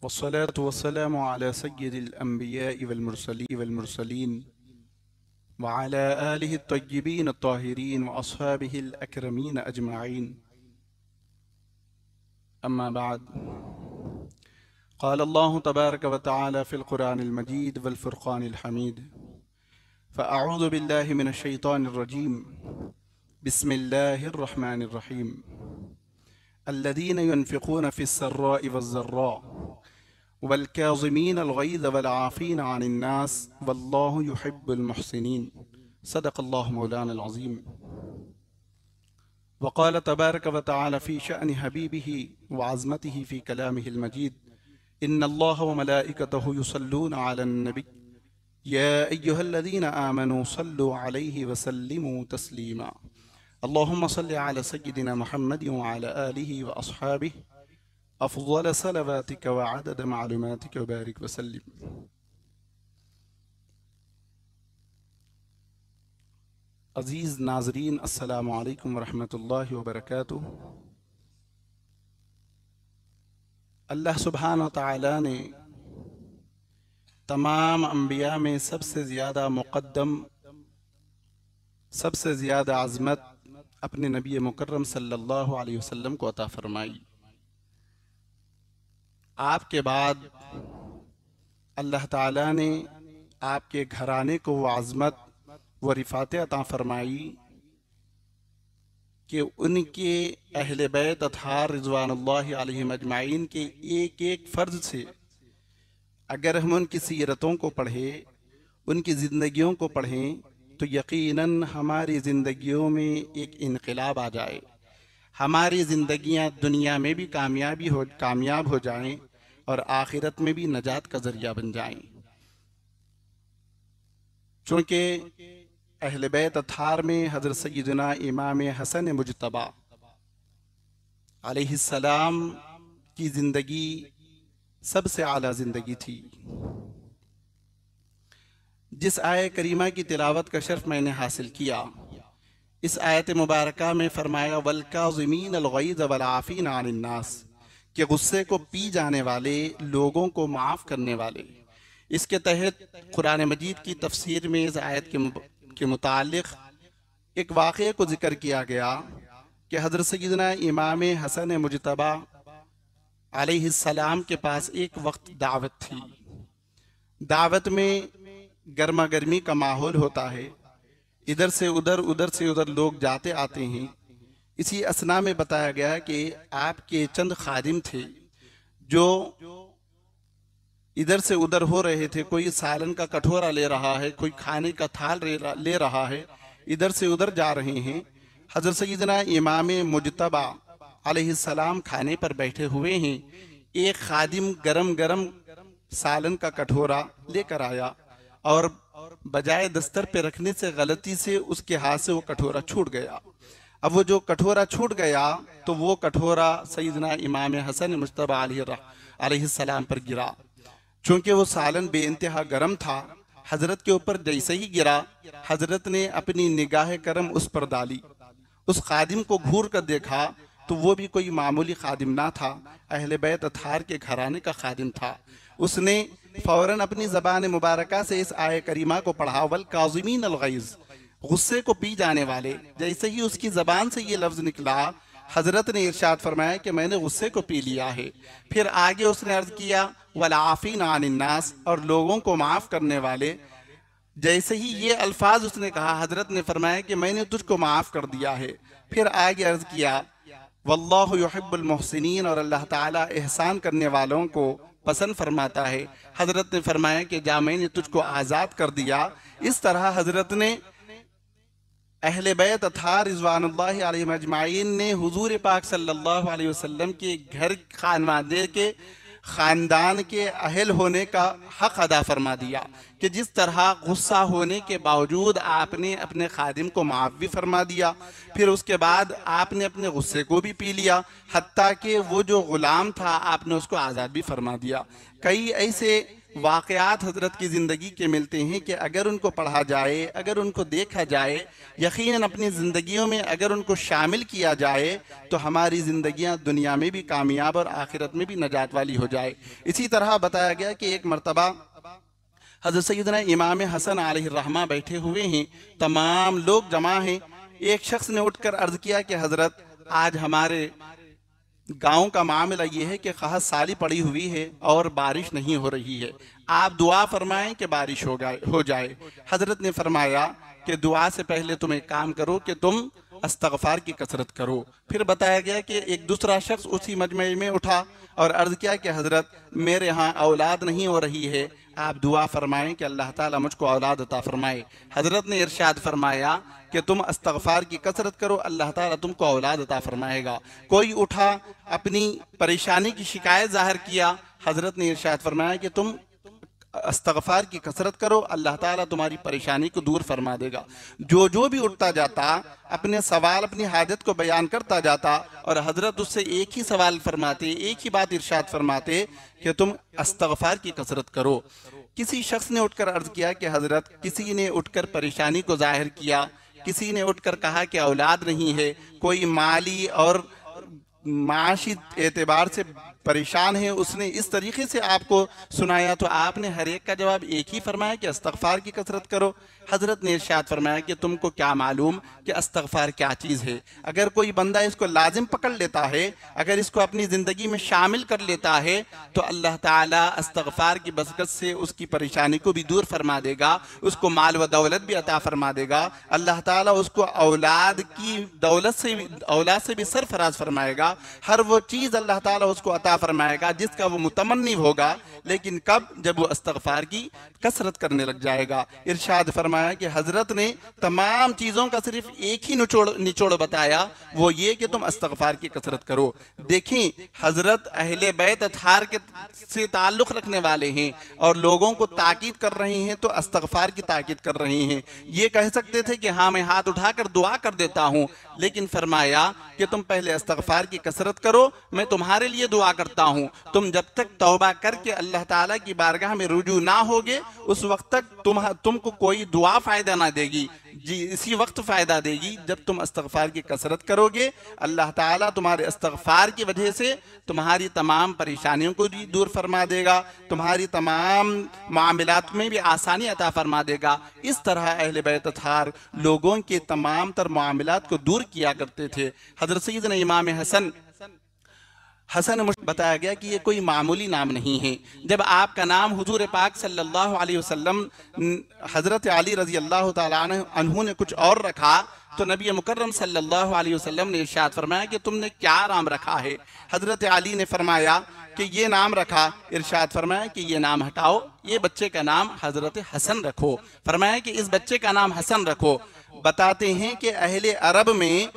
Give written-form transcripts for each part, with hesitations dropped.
वस्सलातु वस्सलामु अला सय्यिदिल अंबियाइ वल मुरसलीन व अला आलिहि त्तय्यिबीन अत्ताहिरीन व अस्हाबिहिल अकरमीन अजमईन। अम्मा बाद। क़ाल अल्लाहु तबारक व तआला फ़िल क़ुरआनिल मजीद वल फ़ुरक़ानिल हमीद। फ़अऊज़ु बिल्लाहि मिनश शैतानिर रजीम। बिस्मिल्लाहिर रहमानिर रहीम। अल्लज़ीना युनफ़िक़ूना फ़िस्सर्राइ वज़्ज़र्राअ वल्काज़िमीनल ग़ैज़ वलआफ़ीना अनिन्नास वल्लाहु युहिब्बुल मुहसिनीन। सदक़ल्लाहु मौलानल अज़ीम। वक़ाल तबारक व तआला फ़ी शअनि हबीबिही व अज़मतिही फ़ी कलामिहिल मजीद। इन्नल्लाह व मलाइकतहु युसल्लूना अलन नबी या अय्युहल्लज़ीना आमनू सल्लु अलैहि व सल्लिमू तस्लीमा। अल्लाहुम्मा सल्लि अला सय्यिदिना मुहम्मदिन व अला आलिहि व अस्हाबिहि अफ़ज़ल सलवातिक व अदद मालूमातिक व बारिक वसल्लिम। अज़ीज़ नाज़रीन, अस्सलामु अलैकुम व रहमतुल्लाहि व बरकातुहू। अल्लाह सुब्हानहु व तआला ने तमाम अंबिया में सबसे ज़्यादा मुक़द्दम, सबसे ज़्यादा अज़मत अपने नबी मुकर्रम सल्लल्लाहु अलैहि वसल्लम को अता फरमाई। आपके बाद अल्लाह ताला ने आपके घराने को वो अज़मत व रिफ़ात अता फरमाई कि उनके अहले बैत अतहार रिज़वानुल्लाहि अलैहिम अजमाइन के एक एक फ़र्ज़ से अगर हम उनकी सीरतों को पढ़ें, उनकी ज़िंदगियों को पढ़ें, तो यकीनन हमारी ज़िंदगियों में एक इनक़िलाब आ जाए, हमारी ज़िंदगियाँ दुनिया में भी कामयाब हो जाएं और आखिरत में भी नजात का ज़रिया बन जाएं। चूँकि अहले बैत अतहार में हज़रत सय्यदना इमाम हसन मुजतबा अलैहिस्सलाम की ज़िंदगी सबसे आला ज़िंदगी थी। जिस आयत करीमा की तिलावत का शर्फ मैंने हासिल किया, इस आयत मुबारका में फरमाया वल्काज़िमीनल ग़ैज़ वलआफ़ीना अनिन्नास, कि गुस्से को पी जाने वाले, लोगों को माफ़ करने वाले। इसके तहत कुरान मजीद की तफसीर में इस आयत के मुतालिक एक वाक़े को ज़िक्र किया गया कि हज़रत सय्यदना इमाम हसन मुजतबा अलैहिस्सलाम के पास एक वक्त दावत थी। दावत में गर्मा गर्मी का माहौल होता है, इधर से उधर लोग जाते आते हैं। इसी असना में बताया गया कि आपके चंद खादिम थे जो इधर से उधर हो रहे थे। कोई सालन का कटोरा ले रहा है, कोई खाने का थाल ले रहा है, इधर से उधर जा रहे हैं। हज़रत सय्यदना इमाम मुजतबा अलैहिस्सलाम खाने पर बैठे हुए हैं। एक खादिम गरम गरम सालन का कटोरा लेकर आया और बजाय दस्तर पे रखने से गलती से उसके हाथ से वो कटोरा छूट गया। अब वो जो कटोरा छूट गया तो वो कटोरा सय्यदना इमाम हसन मुजतबा अलैहिस्सलाम पर गिरा। चूँकि वो सालन बेइंतहा गर्म था, हजरत के ऊपर जैसे ही गिरा, हजरत ने अपनी निगाह करम उस पर डाली। उस खादिम को घूर कर देखा तो वो भी कोई मामूली खादिम ना था, अहले बैत अतहार के घराने का खादिम था। उसने फौरन अपनी ज़बान मुबारका से इस आय करीमा को पढ़ा वल्काज़िमीनल ग़ैज़, गुस्से को पी जाने वाले। जैसे ही उसकी ज़बान से ये लफ्ज़ निकला, हज़रत ने इरशाद फरमाया कि मैंने गुस्से को पी लिया है। फिर आगे उसने अर्ज़ किया वलआफ़ीना अनिन्नास, और लोगों को माफ़ करने वाले। जैसे ही ये अल्फाज उसने कहा, हज़रत ने फरमाया कि मैंने तुझको माफ़ कर दिया है। फिर आगे अर्ज़ किया वल्लाहु युहिब्बुल मुहसिनीन, और अल्लाह ताला एहसान करने वालों को पसंद फरमाता है। हज़रत ने फरमाया कि जा मैंने तुझको आज़ाद कर दिया। इस तरह हज़रत ने अहले बैत अतहार रिज़वानुल्लाहि अलैहिम अजमाइन ने हुजूर पाक सल्लल्लाहु अलैहि वसल्लम के घर ख़ानदान के अहल होने का हक़ अदा फरमा दिया कि जिस तरह गुस्सा होने के बावजूद आपने अपने खादिम को माफ़ भी फरमा दिया, फिर उसके बाद आपने अपने गुस्से को भी पी लिया, हत्ता कि वो जो ग़ुलाम था आपने उसको आज़ाद भी फरमा दिया। कई ऐसे वाक़यात हज़रत की ज़िंदगी के मिलते हैं कि अगर उनको पढ़ा जाए, अगर उनको देखा जाए, यकीनन अपनी ज़िंदगियों में अगर उनको शामिल किया जाए तो हमारी ज़िंदगियां दुनिया में भी कामयाब और आखिरत में भी नजात वाली हो जाए। इसी तरह बताया गया कि एक मरतबा हज़रत सैयदना इमाम हसन अलैहिर्रहमा बैठे हुए हैं, तमाम लोग जमा हैं। एक शख्स ने उठकर अर्ज़ किया कि हज़रत, आज हमारे गांव का मामला ये है कि कहत साली पड़ी हुई है और बारिश नहीं हो रही है, आप दुआ फरमाएं कि बारिश हो जाए। हजरत ने फरमाया कि दुआ से पहले तुम एक काम करो कि तुम इस्तग़फ़ार की कसरत करो। फिर बताया गया कि एक दूसरा शख्स उसी मजमे में उठा और अर्ज़ किया कि हजरत, मेरे यहाँ औलाद नहीं हो रही है, आप दुआ फरमाएं कि अल्लाह ताला मुझको औलाद अता फरमाए। हजरत ने इरशाद फरमाया कि तुम इस्तग़फ़ार की कसरत करो, अल्लाह ताला तुमको औलाद अता फरमाएगा। कोई उठा, अपनी परेशानी की शिकायत जाहिर किया, हजरत ने इरशाद फरमाया कि तुम इस्तग़फ़ार की कसरत करो, अल्लाह ताला तुम्हारी परेशानी को दूर फरमा देगा। जो भी उठता जाता अपने सवाल, अपनी हाजत को बयान करता जाता और हजरत उससे एक ही सवाल फरमाते, एक ही बात इरशाद फरमाते कि तुम इस्तग़फ़ार की कसरत करो। किसी शख्स ने उठकर अर्ज़ किया कि हजरत, किसी ने उठकर परेशानी को जाहिर किया, किसी ने उठकर कहा कि औलाद नहीं है, कोई माली और माशी एतबार से परेशान है, उसने इस तरीके से आपको सुनाया तो आपने हर एक का जवाब एक ही फरमाया कि इस्तग़फ़ार की कसरत करो। हजरत ने इरशाद फरमाया कि तुमको क्या मालूम कि इस्तग़फ़ार क्या चीज़ है। अगर कोई बंदा इसको लाजिम पकड़ लेता है, अगर इसको अपनी ज़िंदगी में शामिल कर लेता है तो अल्लाह ताला इस्तग़फ़ार की बरकत से उसकी परेशानी को भी दूर फरमा देगा, उसको माल व दौलत भी अता फरमा देगा। अल्लाह ताला उसको औलाद की औलाद से भी सरफराज फरमाएगा। हर वो चीज़ अल्लाह ताला उसको अता फरमाएगा जिसका वो मुतमन्नी होगा, लेकिन कब? जब वो इस्तग़फ़ार की कसरत करने लग जाएगा। इरशाद फरमाया कि हजरत ने तमाम चीज़ों का सिर्फ एक ही निचोड़ बताया, वो ये कि तुम इस्तग़फ़ार की कसरत करो। देखें, हजरत अहले बैत अतहार के से ताल्लुक़ रखने वाले हैं और लोगों को ताकीद कर रहे हैं तो इस्तग़फ़ार की ताकीद कर रहे हैं। ये कह सकते थे कि हाँ, मैं हाथ उठाकर दुआ कर देता हूँ, लेकिन फरमाया कि तुम पहले इस्तग़फ़ार की कसरत करो, मैं तुम्हारे लिए दुआ करता हूँ। तुम जब तक तौबा करके अल्लाह ताला की बारगाह में रुजू ना होगे, उस वक्त तक तुमको कोई दुआ फ़ायदा ना देगी। जी, इसी वक्त फ़ायदा देगी जब तुम इस्तग़फ़ार की कसरत करोगे। अल्लाह ताला तुम्हारे इस्तग़फ़ार की वजह से तुम्हारी तमाम परेशानियों को भी दूर फरमा देगा, तुम्हारी तमाम मामलात में भी आसानी अता फरमा देगा। इस तरह अहले बैत अतहार लोगों के तमाम तर मामलात को दूर किया करते थे। हज़रत सैयदना इमाम हसन बताया गया कि ये कोई मामूली नाम नहीं है। जब आपका नाम हुजूर पाक सल्लल्लाहु अलैहि वसल्लम हज़रत अली रज़ी अल्लाह तआला अन्हु ने कुछ और रखा तो नबी मुकर्रम सल्लल्लाहु अलैहि वसल्लम ने इरशाद फरमाया कि तुमने क्या नाम रखा है। हज़रत अली ने फरमाया कि ये नाम रखा। इरशाद फरमाया कि ये नाम हटाओ, ये बच्चे का नाम हज़रत हसन रखो। फरमाया कि इस बच्चे का नाम हसन रखो। बताते हैं कि अहले अरब में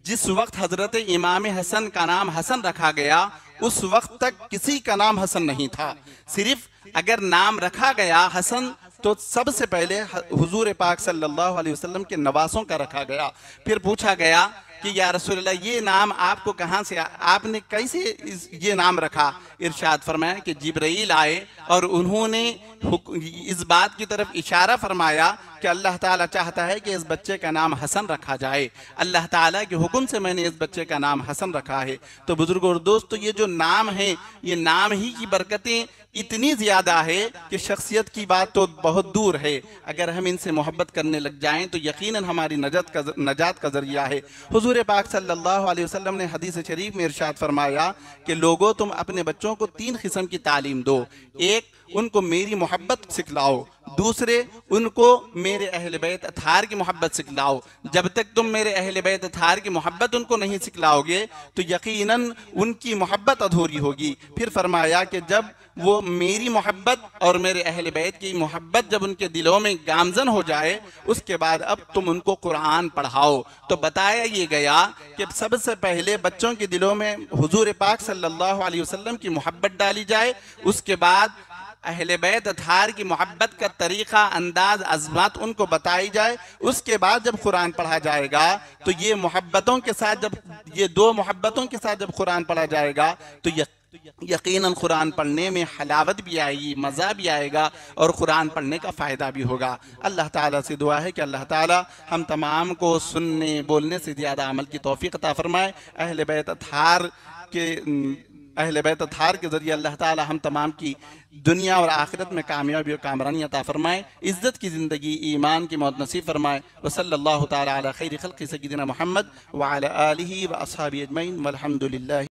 जिस वक्त हजरत इमाम हसन का नाम हसन रखा गया, उस वक्त तक किसी का नाम हसन नहीं था। सिर्फ अगर नाम रखा गया हसन तो सबसे पहले हुजूर पाक सल्लल्लाहु अलैहि वसल्लम के नवासों का रखा गया। फिर पूछा गया कि या रसूलल्लाह, ये नाम आपको कहाँ से, आपने कैसे ये नाम रखा? इरशाद फरमाया कि जिब्राइल आए और उन्होंने इस बात की तरफ इशारा फरमाया कि अल्लाह ताला चाहता है कि इस बच्चे का नाम हसन रखा जाए। अल्लाह ताला के हुक्म से मैंने इस बच्चे का नाम हसन रखा है। तो बुजुर्गों और दोस्तों, ये जो नाम है, ये नाम ही की बरकतें इतनी ज़्यादा है कि शख्सियत की बात तो बहुत दूर है। अगर हम इनसे मोहब्बत करने लग जाएं तो यकीनन हमारी नजात का ज़रिया है। हुजूर पाक सल्लल्लाहु अलैहि वसल्लम ने हदीस शरीफ में इरशाद फरमाया कि लोगों, तुम अपने बच्चों को 3 किस्म की तालीम दो। एक, उनको मेरी मोहब्बत सिखलाओ। दूसरे, उनको मेरे अहले बैत अतहार की मोहब्बत सिखलाओ। जब तक तुम मेरे अहले बैत अतहार की मोहब्बत उनको नहीं सिखलाओगे तो यकीनन उनकी मोहब्बत अधूरी होगी। फिर फरमाया कि जब वो मेरी मोहब्बत और मेरे अहले बैत की मोहब्बत जब उनके दिलों में गामजन हो जाए, उसके बाद अब तुम उनको कुरान पढ़ाओ। तो बताया ये गया कि सबसे पहले बच्चों के दिलों में हुजूर पाक सल्लल्लाहु अलैहि वसल्लम की मोहब्बत डाली जाए, उसके बाद अहले बैत अतहार की मोहब्बत का तरीक़ा, अंदाज, अज़मत उनको बताई जाए। उसके बाद जब कुरान पढ़ा जाएगा तो ये मोहब्बतों के साथ, जब ये 2 मोहब्बतों के साथ जब कुरान पढ़ा जाएगा तो यकीनन कुरान पढ़ने में हलावत भी आएगी, मज़ा भी आएगा और कुरान पढ़ने का फ़ायदा भी होगा। अल्लाह ताला से दुआ है कि अल्लाह ताला हम तमाम को सुनने बोलने से ज़्यादा अमल की तौफ़ीक़ अता फ़रमाए। अहले बैत अतार के ज़रिए अल्लाह ताला हम तमाम की दुनिया और आखिरत में कामयाबी और कामरानी अता फ़रमाए, इज़्ज़त की ज़िंदगी, ईमान की मौत नसीब फ़रमाए। व सल्लल्लाहु ताला अला खैरि खल्क़ि सय्यिदिना मुहम्मद व अला आलिहि व अस्हाबिहि अजमईन वल्हम्दुलिल्लाह।